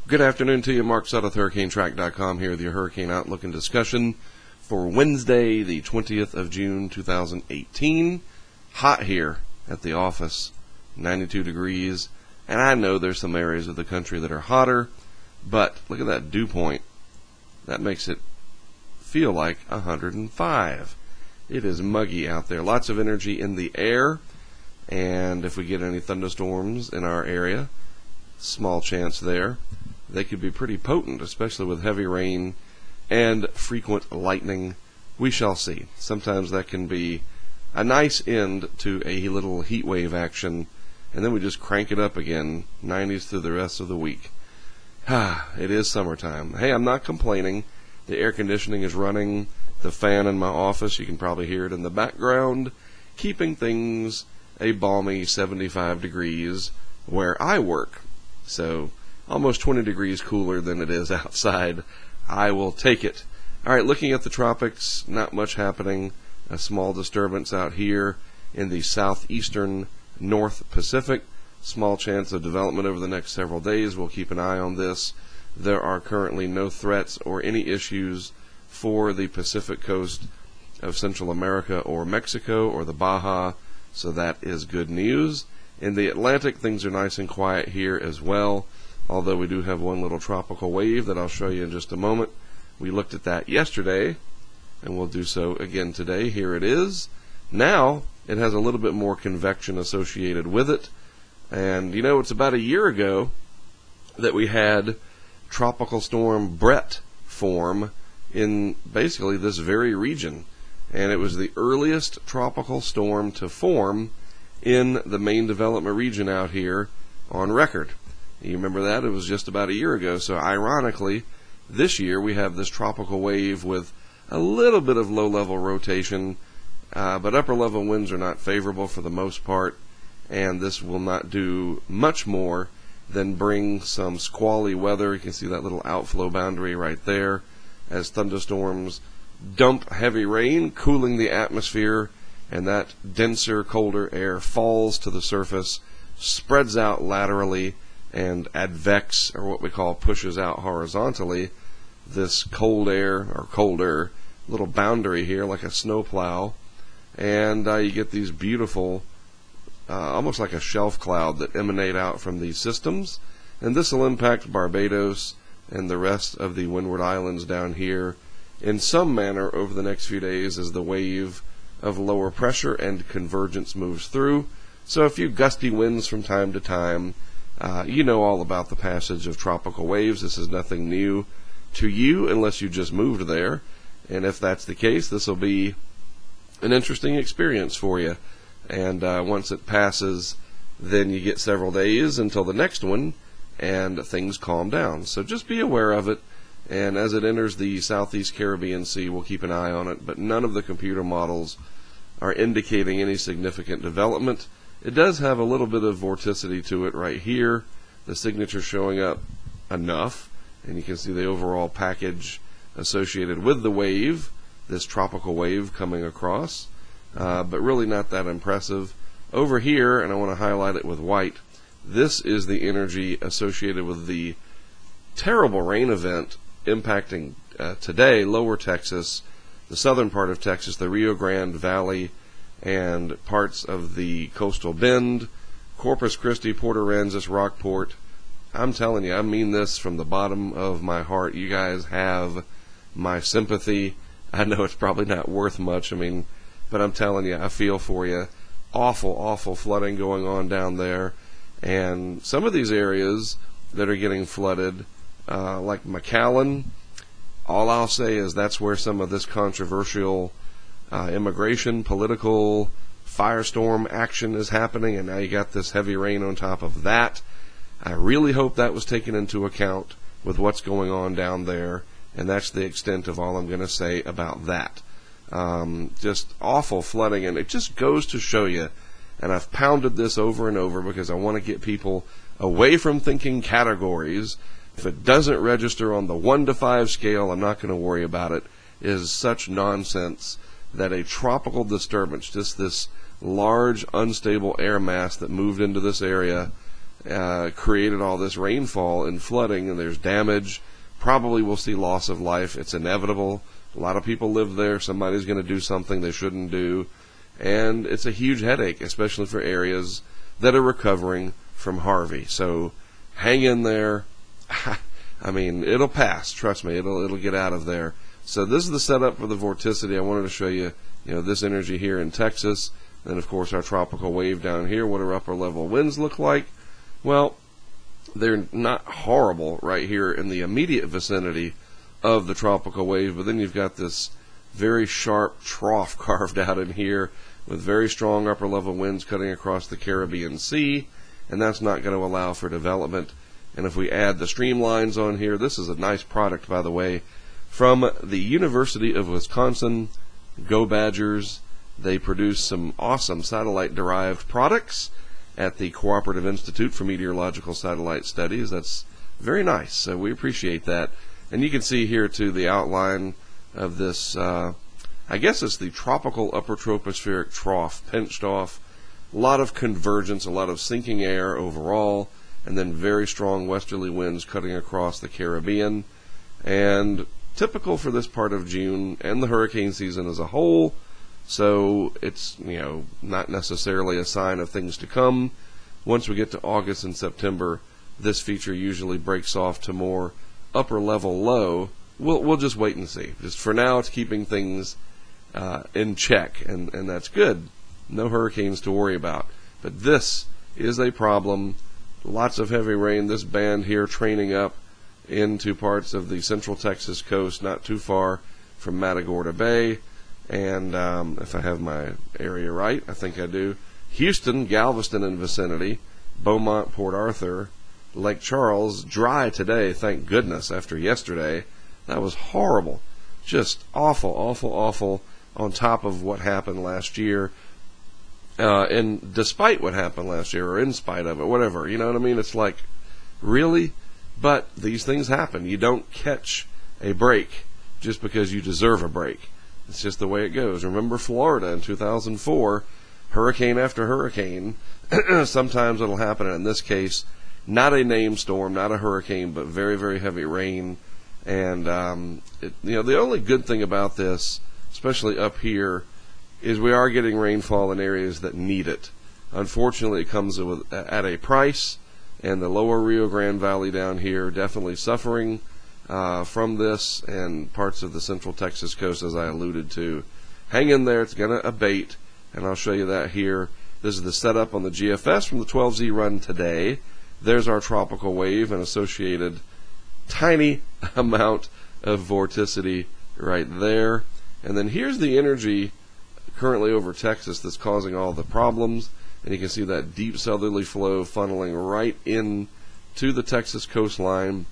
Good afternoon to you. Mark Sutt with HurricaneTrack.com here with your Hurricane Outlook and discussion for Wednesday, the 20th of June, 2018. Hot here at the office, 92 degrees. And I know there's some areas of the country that are hotter, but look at that dew point. That makes it feel like 105. It is muggy out there. Lots of energy in the air. And if we get any thunderstorms in our area, small chance there. They could be pretty potent, especially with heavy rain and frequent lightning. We shall see. Sometimes that can be a nice end to a little heat wave action, and then we just crank it up again, 90s through the rest of the week. It is summertime. Hey, I'm not complaining. The air conditioning is running. The fan in my office, you can probably hear it in the background, keeping things a balmy 75 degrees where I work. So almost 20 degrees cooler than it is outside. I will take it. All right, looking at the tropics, not much happening. A small disturbance out here in the southeastern North Pacific. Small chance of development over the next several days. We'll keep an eye on this. There are currently no threats or any issues for the Pacific coast of Central America or Mexico or the Baja, so that is good news. In the Atlantic, things are nice and quiet here as well, although we do have one little tropical wave that I'll show you in just a moment. We looked at that yesterday, and we'll do so again today. Here it is. Now, it has a little bit more convection associated with it. And, you know, it's about a year ago that we had Tropical Storm Brett form in basically this very region. And it was the earliest tropical storm to form in the main development region out here on record. You remember that? It was just about a year ago. So ironically, this year we have this tropical wave with a little bit of low-level rotation, but upper-level winds are not favorable for the most part, and this will not do much more than bring some squally weather. You can see that little outflow boundary right there as thunderstorms dump heavy rain, cooling the atmosphere, and that denser, colder air falls to the surface, spreads out laterally, and advects, or what we call pushes out horizontally, this cold air, or colder, little boundary here like a snowplow, and you get these beautiful, almost like a shelf cloud that emanate out from these systems, and this will impact Barbados and the rest of the Windward Islands down here in some manner over the next few days as the wave of lower pressure and convergence moves through. So a few gusty winds from time to time. You know all about the passage of tropical waves. This is nothing new to you unless you just moved there. And if that's the case, this will be an interesting experience for you. And once it passes, then you get several days until the next one, and things calm down. So just be aware of it. And as it enters the Southeast Caribbean Sea, we'll keep an eye on it. But none of the computer models are indicating any significant development. It does have a little bit of vorticity to it right here. The signature showing up enough. And you can see the overall package associated with the wave, this tropical wave coming across. But really not that impressive. Over here, and I want to highlight it with white, this is the energy associated with the terrible rain event impacting today lower Texas, the southern part of Texas, the Rio Grande Valley, and parts of the coastal bend, Corpus Christi, Port Aransas, Rockport. I'm telling you, I mean this from the bottom of my heart. You guys have my sympathy. I know it's probably not worth much, but I'm telling you, I feel for you. Awful, awful flooding going on down there. And some of these areas that are getting flooded, like McAllen, all I'll say is that's where some of this controversial immigration, political firestorm action is happening, and now you got this heavy rain on top of that. I really hope that was taken into account with what's going on down there, and that's the extent of all I'm going to say about that. Just awful flooding, and it just goes to show you, and I've pounded this over and over because I want to get people away from thinking categories. If it doesn't register on the 1 to 5 scale, I'm not going to worry about it. It is such nonsense that a tropical disturbance, just this large unstable air mass that moved into this area, created all this rainfall and flooding, and there's damage. Probably we'll see loss of life. It's inevitable. A lot of people live there. Somebody's going to do something they shouldn't do. And it's a huge headache, especially for areas that are recovering from Harvey. So hang in there. I mean, it'll pass. Trust me, it'll get out of there. So this is the setup for the vorticity. I wanted to show you, this energy here in Texas. Then, of course, our tropical wave down here. What our upper level winds look like? Well, they're not horrible right here in the immediate vicinity of the tropical wave, but then you've got this very sharp trough carved out in here with very strong upper level winds cutting across the Caribbean Sea, and that's not going to allow for development. And if we add the streamlines on here, this is a nice product, by the way, from the University of Wisconsin. Go Badgers. They produce some awesome satellite-derived products at the Cooperative Institute for Meteorological Satellite Studies. That's very nice, so we appreciate that. And you can see here, too, the outline of this, I guess it's the tropical upper tropospheric trough pinched off. A lot of convergence, a lot of sinking air overall, and then very strong westerly winds cutting across the Caribbean. And typical for this part of June and the hurricane season as a whole. So it's, not necessarily a sign of things to come. Once we get to August and September, this feature usually breaks off to more upper level low. We'll just wait and see. Just for now, it's keeping things in check, and that's good. No hurricanes to worry about. But this is a problem. Lots of heavy rain. This band here training up into parts of the central Texas coast, not too far from Matagorda Bay. And if I have my area right, I think I do. Houston, Galveston and vicinity, Beaumont, Port Arthur, Lake Charles, dry today, thank goodness, after yesterday. That was horrible. Just awful, awful, awful on top of what happened last year. And despite what happened last year, or in spite of it, whatever, you know what I mean? It's like, really? But these things happen. You don't catch a break just because you deserve a break. It's just the way it goes. Remember Florida in 2004, hurricane after hurricane. Sometimes it'll happen. In this case, not a named storm, not a hurricane, but very, very heavy rain. And the only good thing about this, especially up here, is we are getting rainfall in areas that need it. Unfortunately, it comes at a price, and the lower Rio Grande Valley down here definitely suffering from this, and parts of the central Texas coast, as I alluded to. Hang in there. It's going to abate, and I'll show you that here. This is the setup on the GFS from the 12Z run today. There's our tropical wave and associated tiny amount of vorticity right there. And then here's the energy currently over Texas that's causing all the problems. And you can see that deep southerly flow funneling right in to the Texas coastline.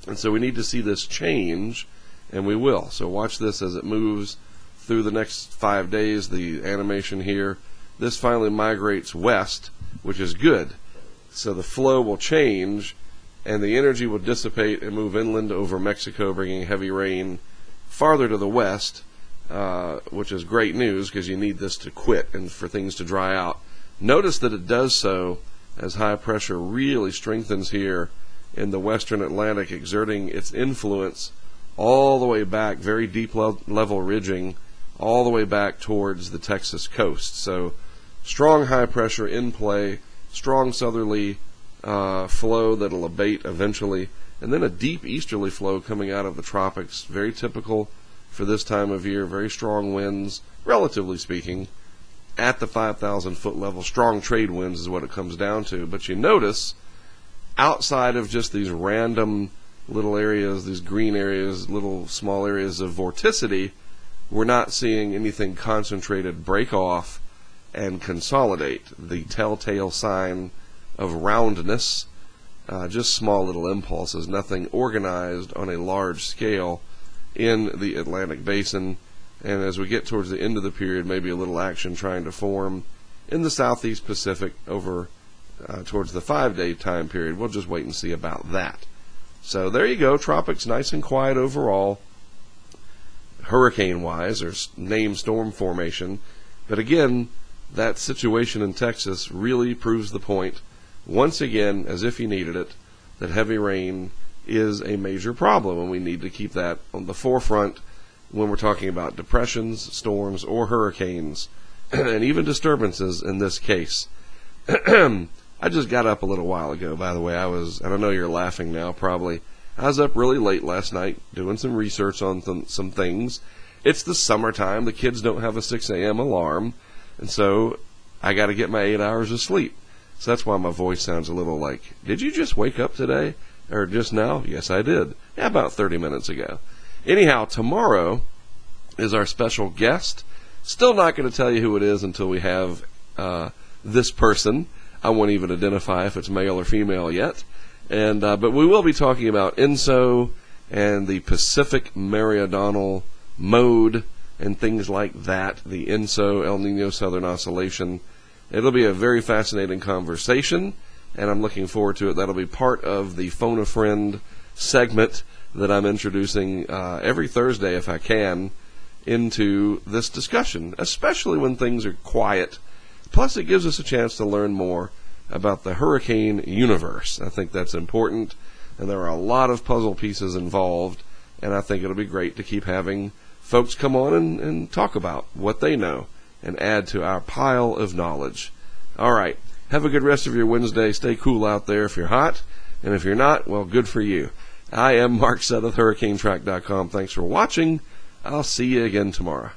And so we need to see this change, and we will. So watch this as it moves through the next 5 days, the animation here. This finally migrates west, which is good. So the flow will change, and the energy will dissipate and move inland over Mexico, bringing heavy rain farther to the west, which is great news because you need this to quit and for things to dry out. Notice that it does so as high pressure really strengthens here in the western Atlantic, exerting its influence all the way back, very deep level ridging, all the way back towards the Texas coast. So strong high pressure in play, strong southerly flow that'll abate eventually, and then a deep easterly flow coming out of the tropics, very typical for this time of year. Very strong winds, relatively speaking, at the 5,000 foot level. Strong trade winds is what it comes down to. But you notice, outside of just these random little areas, these green areas, little small areas of vorticity, we're not seeing anything concentrated break off and consolidate. The telltale sign of roundness, just small little impulses, nothing organized on a large scale in the Atlantic Basin. And as we get towards the end of the period, maybe a little action trying to form in the Southeast Pacific over towards the 5-day time period. We'll just wait and see about that. So there you go. Tropics nice and quiet overall, hurricane-wise, or named storm formation. But again, that situation in Texas really proves the point once again, as if you needed it, that heavy rain is a major problem, and we need to keep that on the forefront when we're talking about depressions, storms, or hurricanes, and even disturbances in this case. I just got up a little while ago, by the way. I don't know, you're laughing now probably. I was up really late last night doing some research on some things. It's the summertime. The kids don't have a 6 a.m. alarm, and so I got to get my 8 hours of sleep. So that's why my voice sounds a little like, did you just wake up today? Or just now? Yes, I did. Yeah, about 30 minutes ago. Anyhow, tomorrow is our special guest. Still not going to tell you who it is until we have this person. I won't even identify if it's male or female yet. And but we will be talking about ENSO and the Pacific Meridional Mode and things like that, the ENSO, El Nino Southern Oscillation. It'll be a very fascinating conversation, and I'm looking forward to it. That'll be part of the Phone a Friend segment that I'm introducing every Thursday, if I can, into this discussion, especially when things are quiet. Plus, it gives us a chance to learn more about the hurricane universe. I think that's important, and there are a lot of puzzle pieces involved, and I think it'll be great to keep having folks come on and talk about what they know and add to our pile of knowledge. All right. Have a good rest of your Wednesday. Stay cool out there if you're hot, and if you're not, well, good for you. I am Mark Sudduth, HurricaneTrack.com. Thanks for watching. I'll see you again tomorrow.